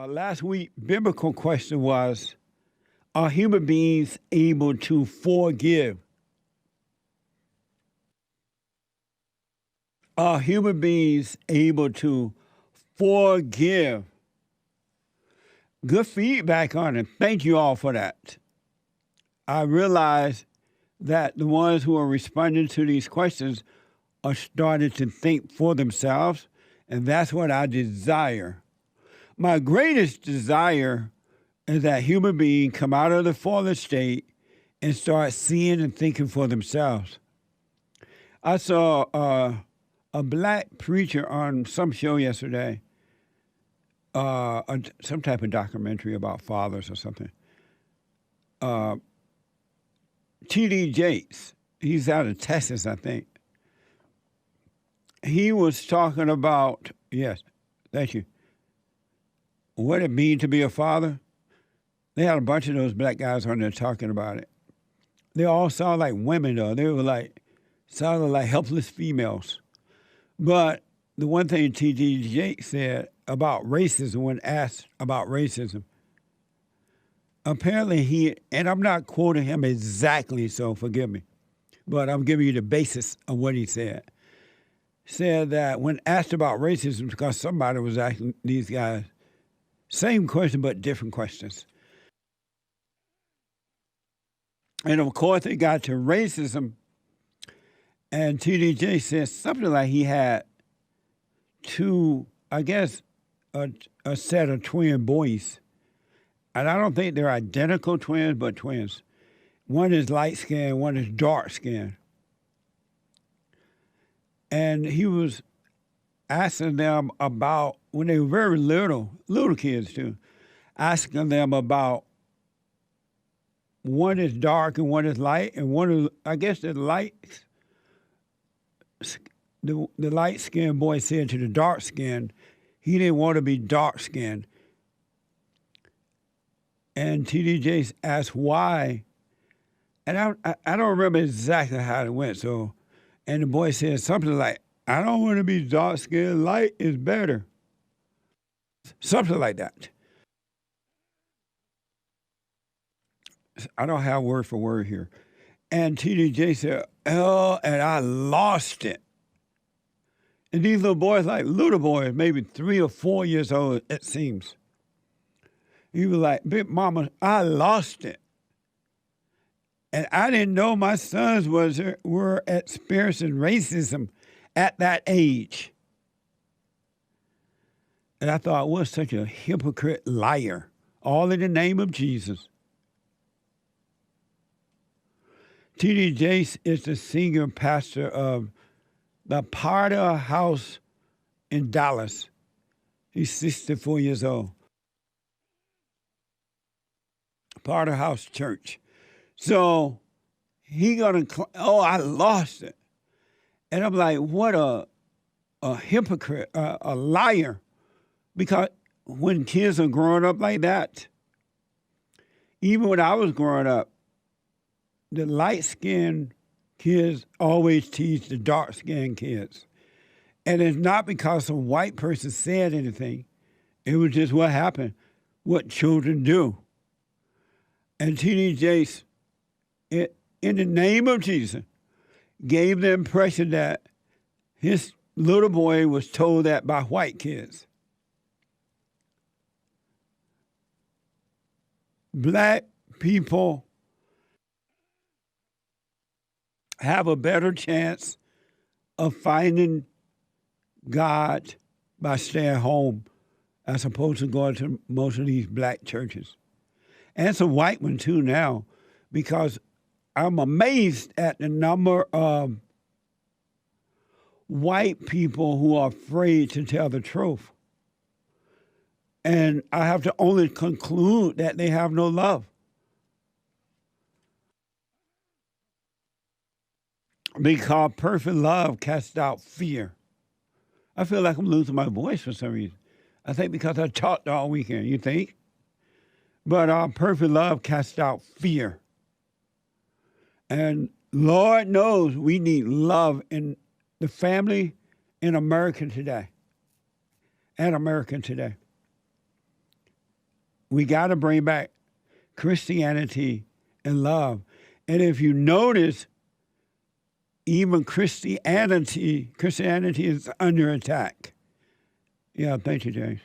Last week, biblical question was, are human beings able to forgive? Are human beings able to forgive? Good feedback on it. Thank you all for that. I realize that the ones who are responding to these questions are starting to think for themselves, and that's what I desire. My greatest desire is that human beings come out of the fallen state and start seeing and thinking for themselves. I saw a black preacher on some show yesterday, some type of documentary about fathers or something. T.D. Jakes, he's out of Texas, I think. He was talking about, yes, thank you, what it means to be a father. They had a bunch of those black guys on there talking about it. They all sound like women, though. They were sounded like helpless females. But the one thing T.D. Jakes said about racism, when asked about racism, apparently and I'm not quoting him exactly, so forgive me, but I'm giving you the basis of what he said that when asked about racism, because somebody was asking these guys, same question but different questions. And of course, they got to racism, and T.D. Jakes said something like he had two, I guess, a set of twin boys. And I don't think they're identical twins, but twins. One is light-skinned, one is dark-skinned. And he was asking them about, when they were very little kids too, asking them about one is dark and one is light, and one is, I guess the light-skinned boy said to the dark-skinned, he didn't want to be dark-skinned. And T.D. Jakes asked why, and I don't remember exactly how it went. And the boy said something like, "I don't want to be dark skinned. Light is better." Something like that. I don't have word for word here. And T.D. Jakes said, "Oh, and I lost it." And these little boys, little boys, maybe 3 or 4 years old, it seems. He was like, "Big mama, I lost it. And I didn't know my sons were experiencing racism at that age." And I thought, what such a hypocrite liar, all in the name of Jesus. T.D. Jakes is the senior pastor of the Potter House in Dallas. He's 64 years old. Potter House Church. So he I lost it. And I'm like, what a hypocrite, a liar. Because when kids are growing up like that, even when I was growing up, the light-skinned kids always tease the dark-skinned kids. And it's not because some white person said anything. It was just what happened, what children do. And T.D. Jakes, in the name of Jesus, gave the impression that his little boy was told that by white kids. Black people have a better chance of finding God by staying home as opposed to going to most of these black churches. And some white ones too now, because I'm amazed at the number of white people who are afraid to tell the truth. And I have to only conclude that they have no love. Because perfect love casts out fear. I feel like I'm losing my voice for some reason. I think because I talked all weekend, you think? But our perfect love casts out fear. And Lord knows we need love in the family in America today. And America today. We got to bring back Christianity and love. And if you notice, even Christianity is under attack. Yeah, thank you, James.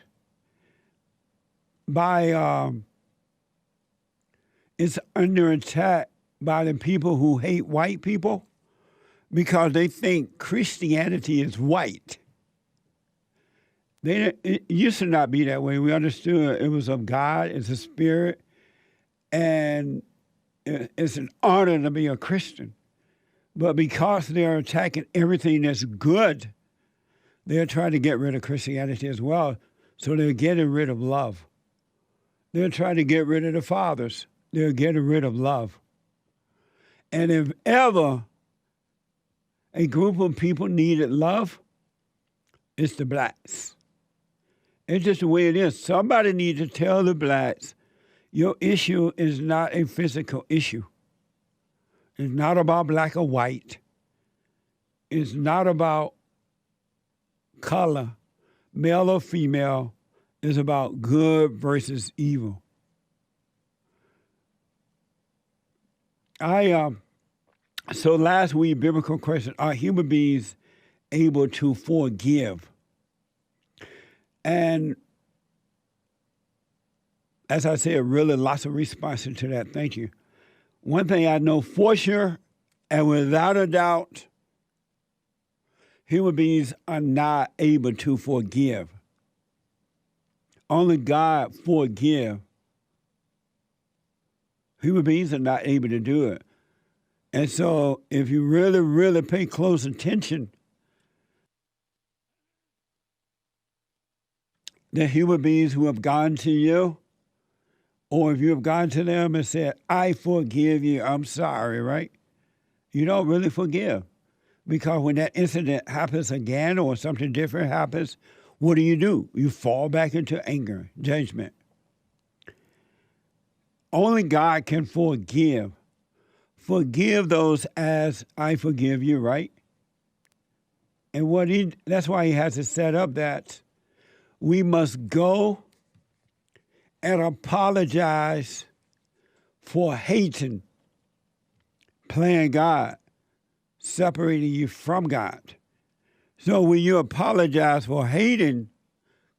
It's under attack by the people who hate white people because they think Christianity is white. It used to not be that way. We understood it was of God, it's a spirit, and it's an honor to be a Christian. But because they're attacking everything that's good, they're trying to get rid of Christianity as well. So they're getting rid of love. They're trying to get rid of the fathers. They're getting rid of love. And if ever a group of people needed love, it's the blacks. It's just the way it is. Somebody needs to tell the blacks, your issue is not a physical issue. It's not about black or white. It's not about color, male or female. It's about good versus evil. So last week, biblical question, are human beings able to forgive? And as I said, really lots of responses to that. Thank you. One thing I know for sure, and without a doubt, human beings are not able to forgive. Only God forgive. Human beings are not able to do it. And so if you really, really pay close attention, the human beings who have gone to you, or if you have gone to them and said, I forgive you, I'm sorry, right? You don't really forgive. Because when that incident happens again or something different happens, what do? You fall back into anger, judgment. Only God can forgive. Forgive those as I forgive you, right? And that's why he has to set up that we must go and apologize for hating, playing God, separating you from God. So when you apologize for hating,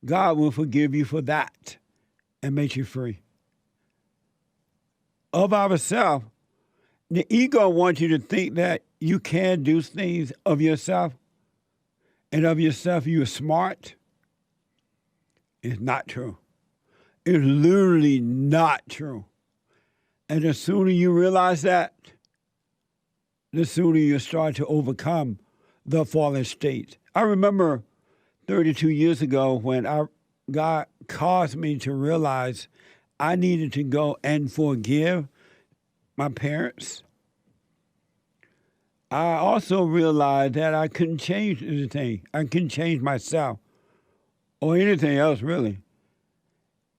God will forgive you for that and make you free. Of ourselves, the ego wants you to think that you can do things of yourself, and of yourself you're smart. It's not true. It's literally not true. And the sooner you realize that, the sooner you start to overcome the fallen state. I remember 32 years ago when God caused me to realize I needed to go and forgive my parents. I also realized that I couldn't change anything. I couldn't change myself or anything else, really.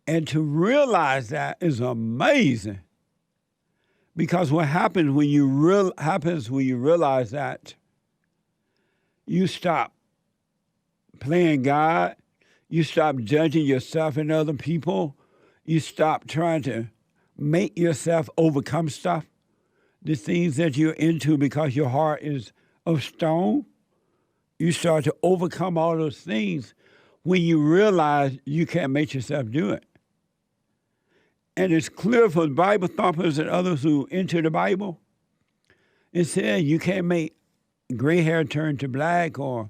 And to realize that is amazing. Because what happens when you realize that, you stop playing God, you stop judging yourself and other people, you stop trying to make yourself overcome stuff, the things that you're into because your heart is of stone. You start to overcome all those things when you realize you can't make yourself do it. And it's clear for Bible thumpers and others who enter the Bible, it says you can't make gray hair turn to black, or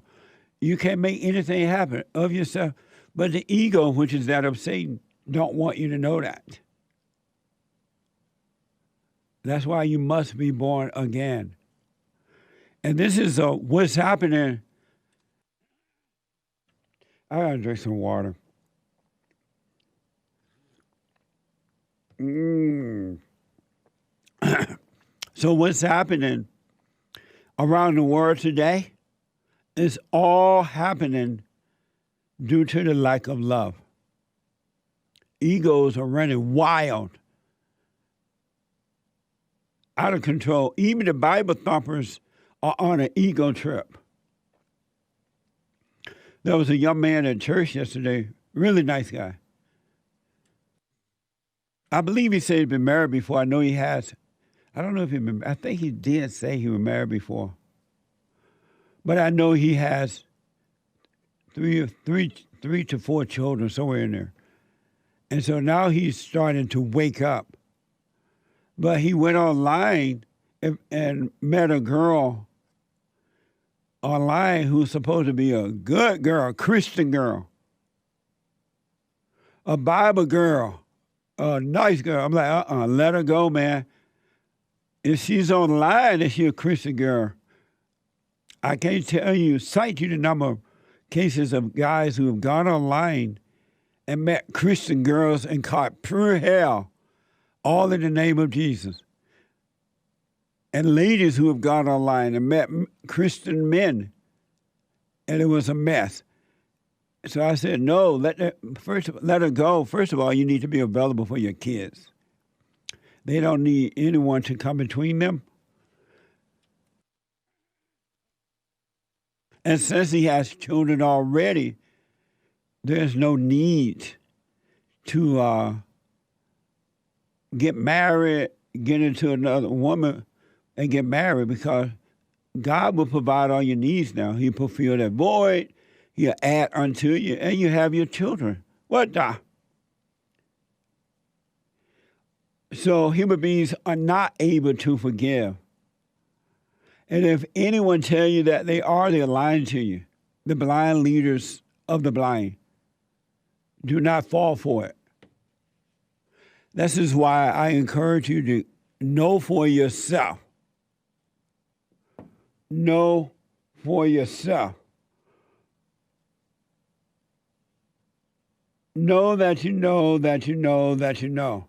you can't make anything happen of yourself. But the ego, which is that of Satan, don't want you to know that. That's why you must be born again. And this is what's happening. I gotta drink some water. So what's happening around the world today is all happening due to the lack of love. Egos are running wild, out of control. Even the Bible thumpers are on an ego trip. There was a young man at church yesterday, really nice guy. I believe he said he's been married before. I know he has. I don't know if I think he did say he was married before. But I know he has three to four children, somewhere in there. And so now he's starting to wake up. But he went online and met a girl online who's supposed to be a good girl, a Christian girl, a Bible girl, a nice girl. I'm like, let her go, man. If she's online and she's a Christian girl, I can't tell you, cite you the number of cases of guys who have gone online and met Christian girls and caught pure hell, all in the name of Jesus. And ladies who have gone online and met Christian men, and it was a mess. So I said, no, let her go. First of all, you need to be available for your kids. They don't need anyone to come between them. And since he has children already, there's no need to get married, get into another woman, and get married, because God will provide all your needs now. He'll fulfill that void. He'll add unto you, and you have your children. What the? So human beings are not able to forgive. And if anyone tell you that they're lying to you. The blind leaders of the blind. Do not fall for it. This is why I encourage you to know for yourself. Know for yourself. Know that you know that you know that you know.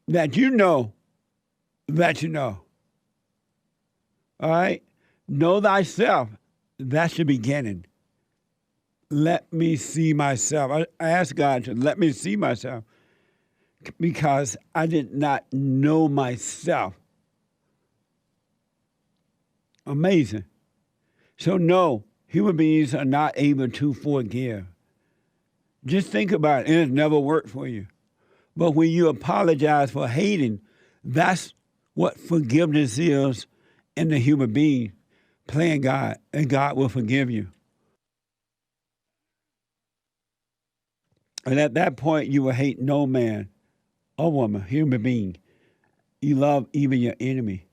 That you know that you know. All right? Know thyself. That's the beginning. Let me see myself. I asked God to let me see myself because I did not know myself. Amazing. So no, human beings are not able to forgive. Just think about it. It never worked for you. But when you apologize for hating, that's what forgiveness is in the human being, playing God, and God will forgive you. And at that point, you will hate no man or woman, human being. You love even your enemy.